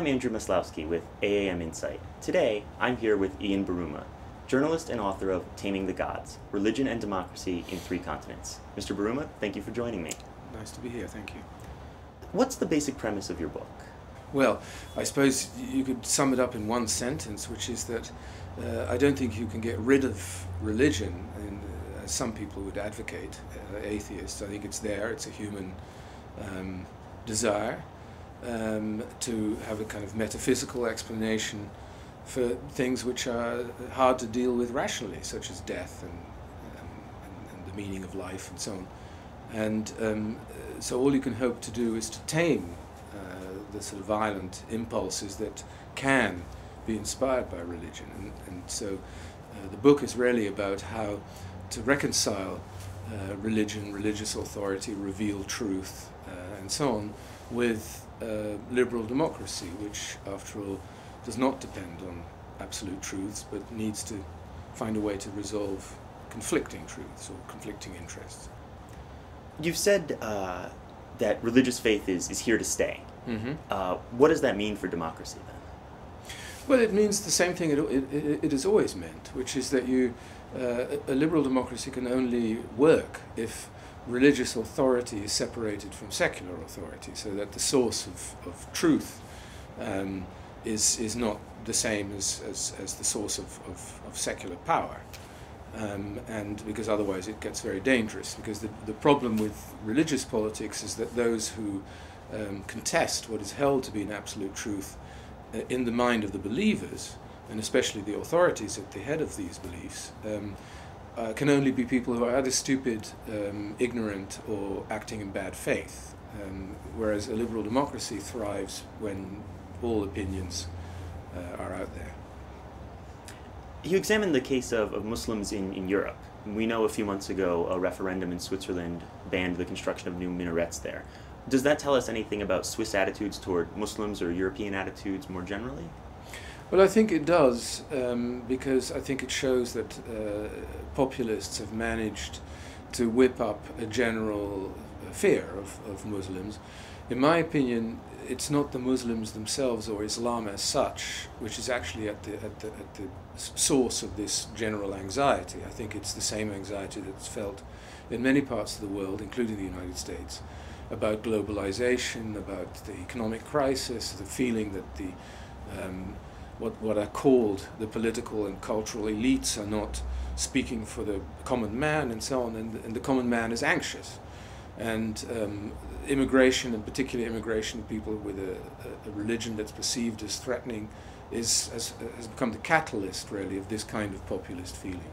I'm Andrew Maslowski with AAM Insight. Today, I'm here with Ian Buruma, journalist and author of Taming the Gods, Religion and Democracy in Three Continents. Mr. Buruma, thank you for joining me. Nice to be here, thank you. What's the basic premise of your book? Well, I suppose you could sum it up in one sentence, which is that I don't think you can get rid of religion, and, as some people would advocate, atheists. I think it's there, it's a human desire to have a kind of metaphysical explanation for things which are hard to deal with rationally, such as death and the meaning of life and so on. And so all you can hope to do is to tame the sort of violent impulses that can be inspired by religion. And so the book is really about how to reconcile religion, religious authority, reveal truth, and so on, with liberal democracy, which, after all, does not depend on absolute truths, but needs to find a way to resolve conflicting truths or conflicting interests. You've said that religious faith is here to stay. Mm-hmm. What does that mean for democracy, then? Well, it means the same thing it has always meant, which is that a liberal democracy can only work if religious authority is separated from secular authority, so that the source of truth is not the same as the source of secular power. And because otherwise it gets very dangerous, because the problem with religious politics is that those who contest what is held to be an absolute truth in the mind of the believers, and especially the authorities at the head of these beliefs, can only be people who are either stupid, ignorant, or acting in bad faith, whereas a liberal democracy thrives when all opinions are out there. You examined the case of Muslims in Europe. We know a few months ago a referendum in Switzerland banned the construction of new minarets there. Does that tell us anything about Swiss attitudes toward Muslims or European attitudes more generally? Well, I think it does, because I think it shows that populists have managed to whip up a general fear of Muslims. In my opinion, it's not the Muslims themselves or Islam as such which is actually at the source of this general anxiety. I think it's the same anxiety that's felt in many parts of the world, including the United States, about globalization, about the economic crisis, the feeling that the what are called the political and cultural elites are not speaking for the common man, and so on, and the common man is anxious. And immigration, and particularly immigration of people with a religion that's perceived as threatening, has become the catalyst, really, of this kind of populist feeling.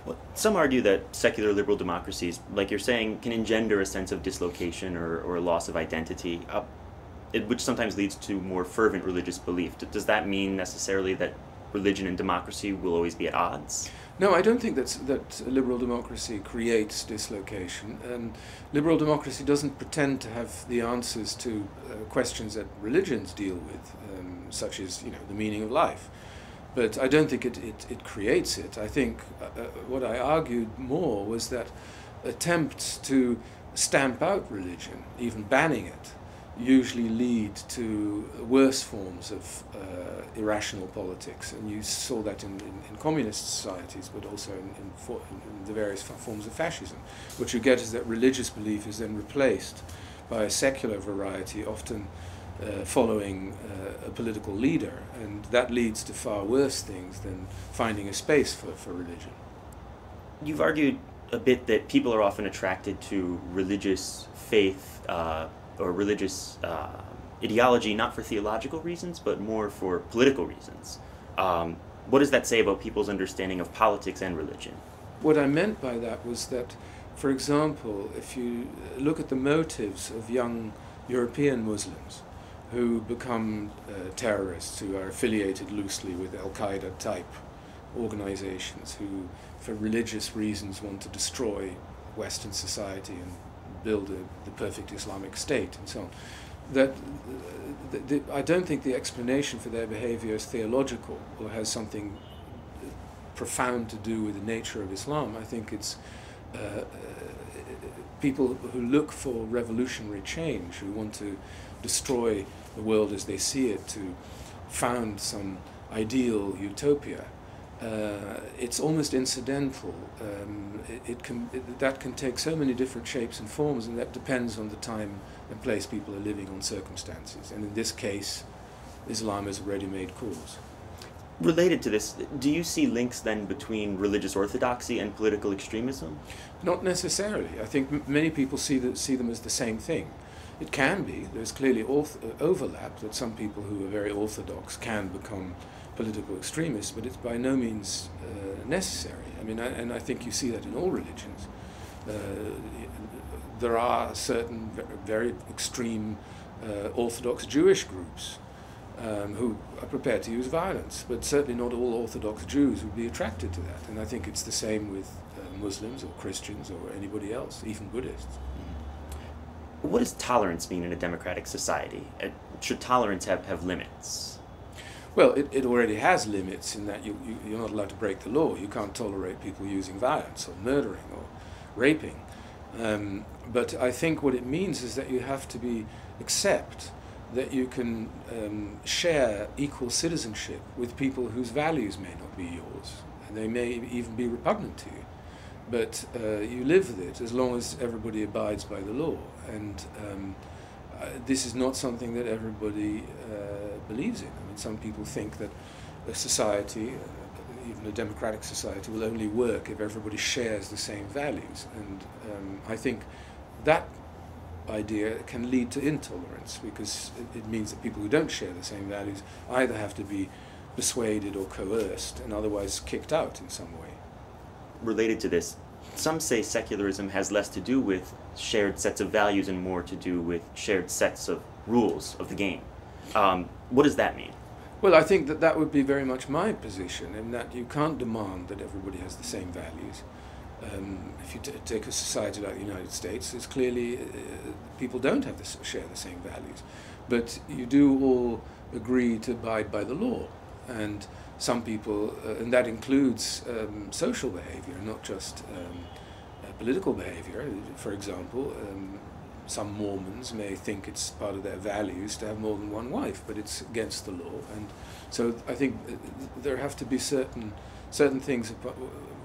Well, some argue that secular liberal democracies, like you're saying, can engender a sense of dislocation or a loss of identity, which sometimes leads to more fervent religious belief. Does that mean necessarily that religion and democracy will always be at odds? No, I don't think that liberal democracy creates dislocation. Liberal democracy doesn't pretend to have the answers to questions that religions deal with, such as the meaning of life. But I don't think it creates it. I think what I argued more was that attempts to stamp out religion, even banning it, usually lead to worse forms of irrational politics, and you saw that in communist societies, but also in the various forms of fascism. What you get is that religious belief is then replaced by a secular variety, often following a political leader, and that leads to far worse things than finding a space for religion. You've argued a bit that people are often attracted to religious faith or religious ideology, not for theological reasons, but more for political reasons. What does that say about people's understanding of politics and religion? What I meant by that was that, for example, if you look at the motives of young European Muslims who become terrorists, who are affiliated loosely with Al-Qaeda type organizations, who for religious reasons want to destroy Western society and build the perfect Islamic state and so on, that I don't think the explanation for their behavior is theological or has something profound to do with the nature of Islam. I think it's people who look for revolutionary change, who want to destroy the world as they see it, to found some ideal utopia, it's almost incidental. That can take so many different shapes and forms, and that depends on the time and place people are living, on circumstances. And in this case, Islam is a ready-made cause. Related to this, do you see links then between religious orthodoxy and political extremism? Not necessarily. I think many people see them as the same thing. It can be. There's clearly overlap, that some people who are very orthodox can become political extremists, but it's by no means necessary. I mean, and I think you see that in all religions. There are certain very extreme Orthodox Jewish groups who are prepared to use violence, but certainly not all Orthodox Jews would be attracted to that. And I think it's the same with Muslims or Christians or anybody else, even Buddhists. What does tolerance mean in a democratic society? Should tolerance have limits? Well, it already has limits in that you're not allowed to break the law. You can't tolerate people using violence or murdering or raping. But I think what it means is that you have to accept that you can share equal citizenship with people whose values may not be yours, and they may even be repugnant to you. But you live with it as long as everybody abides by the law. And this is not something that everybody believes in. I mean, some people think that a society, even a democratic society, will only work if everybody shares the same values. And I think that idea can lead to intolerance, because it means that people who don't share the same values either have to be persuaded or coerced, and otherwise kicked out in some way. Related to this, some say secularism has less to do with shared sets of values and more to do with shared sets of rules of the game. What does that mean? Well, I think that would be very much my position, in that you can't demand that everybody has the same values. If you take a society like the United States, it's clearly people don't have share the same values, but you do all agree to abide by the law. And some people, and that includes social behavior, not just political behavior. For example, some Mormons may think it's part of their values to have more than one wife, but it's against the law. And so I think there have to be certain things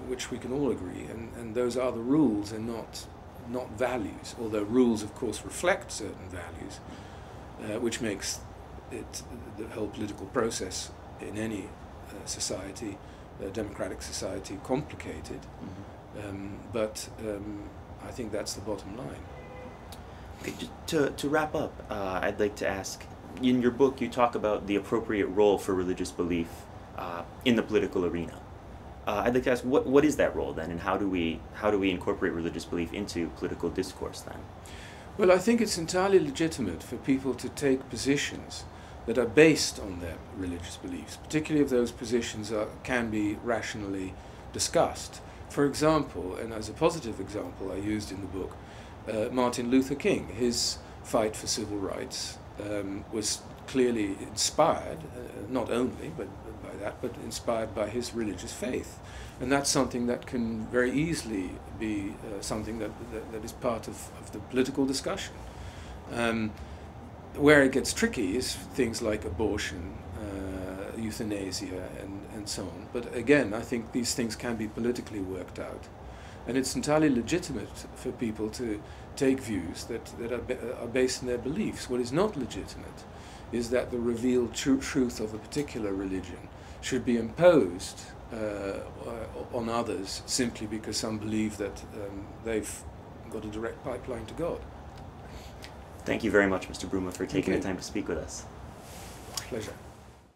which we can all agree, and those are the rules and not values, although rules of course reflect certain values, which makes the whole political process in any society, a democratic society, complicated. But I think that's the bottom line. Okay, to wrap up, I'd like to ask, in your book you talk about the appropriate role for religious belief in the political arena. I'd like to ask, what is that role then, and how do we incorporate religious belief into political discourse then? Well, I think it's entirely legitimate for people to take positions that are based on their religious beliefs, particularly if those positions can be rationally discussed. For example, and as a positive example I used in the book, Martin Luther King. His fight for civil rights was clearly inspired, not only but inspired by his religious faith. And that's something that can very easily be something that is part of the political discussion. Where it gets tricky is things like abortion, euthanasia, and so on. But again, I think these things can be politically worked out. And it's entirely legitimate for people to take views that are based on their beliefs. What is not legitimate is that the revealed truth of a particular religion should be imposed on others simply because some believe that they've got a direct pipeline to God. Thank you very much, Mr. Buruma, for taking the time to speak with us. Pleasure.